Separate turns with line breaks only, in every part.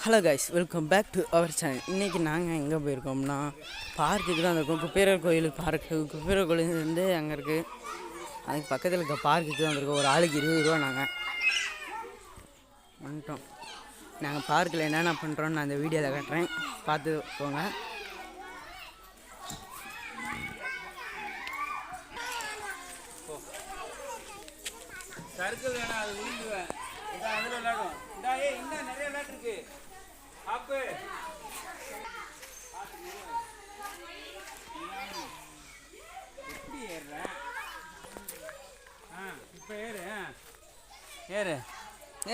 Hello guys, welcome back to our channel. இன்றைக்கி நாங்கள் எங்கே போயிருக்கோம்னா பார்க்குக்கு தான் வந்திருக்கோம். குப்பேரர் கோயில் பார்க்கு. குப்பேரர் கோயில் வந்து அங்கே இருக்குது. அதுக்கு பக்கத்தில் இருக்க பார்க்குக்கு தான் வந்திருக்கோம். ஒரு ஆளுக்கு 20 ரூபா. நாங்கள் வந்துட்டோம். நாங்கள் பார்க்கில் என்னென்ன பண்ணுறோன்னு நான் அந்த வீடியோவில் காட்டுறேன், பார்த்து போங்க.
சர்க்கிள் வேணாம், அது விழுந்துவேன். இதான் அதில் விளையாடும். இதா இன்னும் நிறைய விளையாட்டு இருக்கு. ஆப்பு எப்படி ஏறுறேன்? இப்போ ஏறு. ஏறு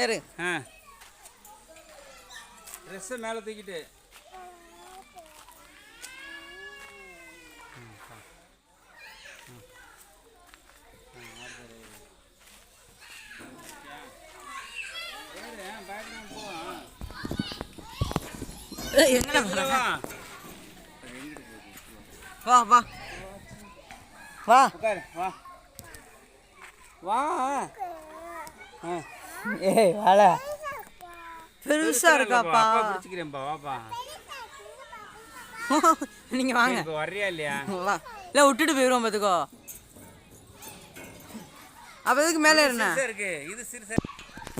ஏறு.
ட்ரெஸ்ஸை மேலே தூக்கிட்டு
வா வா வா
உட்காரு. வா வா.
ஏய் வாழ பெருசா இருக்காப்பா.
பிடிச்சிக்கிறேன்ப்பா. வாப்பா.
நீங்க வாங்க.
இப்போ வர்றியா இல்லையா?
வா. இல்லை விட்டுட்டு போயிடுவோம் பார்த்துக்கோ. அப்போ எதுக்கு மேலே ஏறின?
இருக்கு இது சிறுசா.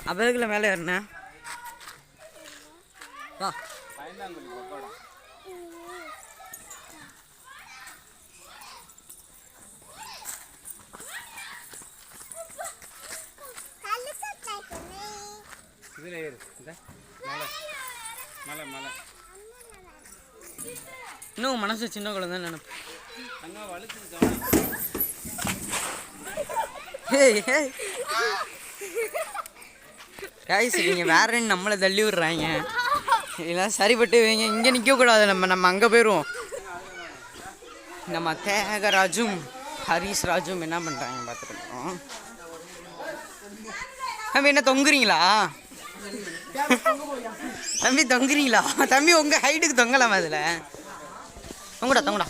அப்போ எதுக்குள்ள மேலே ஏறின? வா.
பயந்தாங்குழி பக்கோடா. இதில் ஏறு. இந்த மலை மலை மலை.
இன்னும் மனசு சின்ன குழந்தை நினைப்பு.
அங்கே வலுத்துருக்கோம்.
ஏய் ஏய் கைஸ், நீங்கள் வேறன்னு நம்மளை தள்ளி விட்றாங்க. இதெல்லாம் சரிப்பட்டு வைங்க. இங்கே நிற்கக்கூடாது. நம்ம அங்கே போயிடுவோம். நம்ம தேகராஜும் ஹரிஷ் ராஜும் என்ன பண்ணுறாங்க பார்த்துருக்கோம். தம்பி என்ன தொங்குறீங்களா? தம்பி தொங்குறீங்களா? தம்பி உங்கள் ஹைட்டுக்கு தொங்கலாமா? அதில் தொங்குடா தொங்குடா.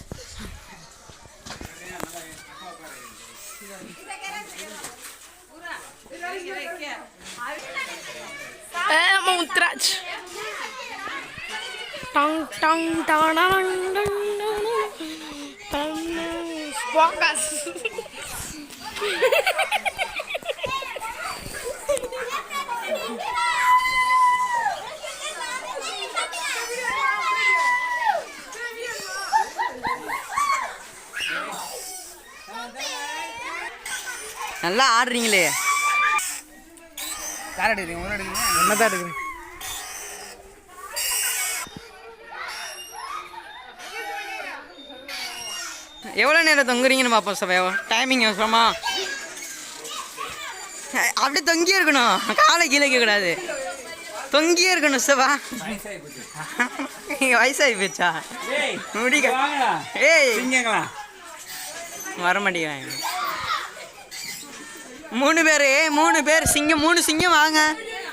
Montrach. Tang tang tang tang tang. Focus.
நல்லா ஆடுறீங்களே.
யார் எடுக்கிறீங்க? ஒன்று எடுக்கிறீங்க.
என்ன தான் எடுக்கிறேன். எவ்வளோ நேரம் தொங்குறீங்கன்னு பார்ப்போம். சபா டைமிங் அவசரமா அப்படியே தொங்கியே இருக்கணும். காலை கீழே கூடாது, தொங்கியே இருக்கணும். சபா வயசாகி போச்சா? முடிக்க. ஏய் வர மாட்டேங்கிறாங்க. 3 பேர் சிங்கம். 3 சிங்கம் வாங்க,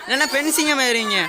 இல்லைன்னா பெண் சிங்கம் ஆயிருவீங்க.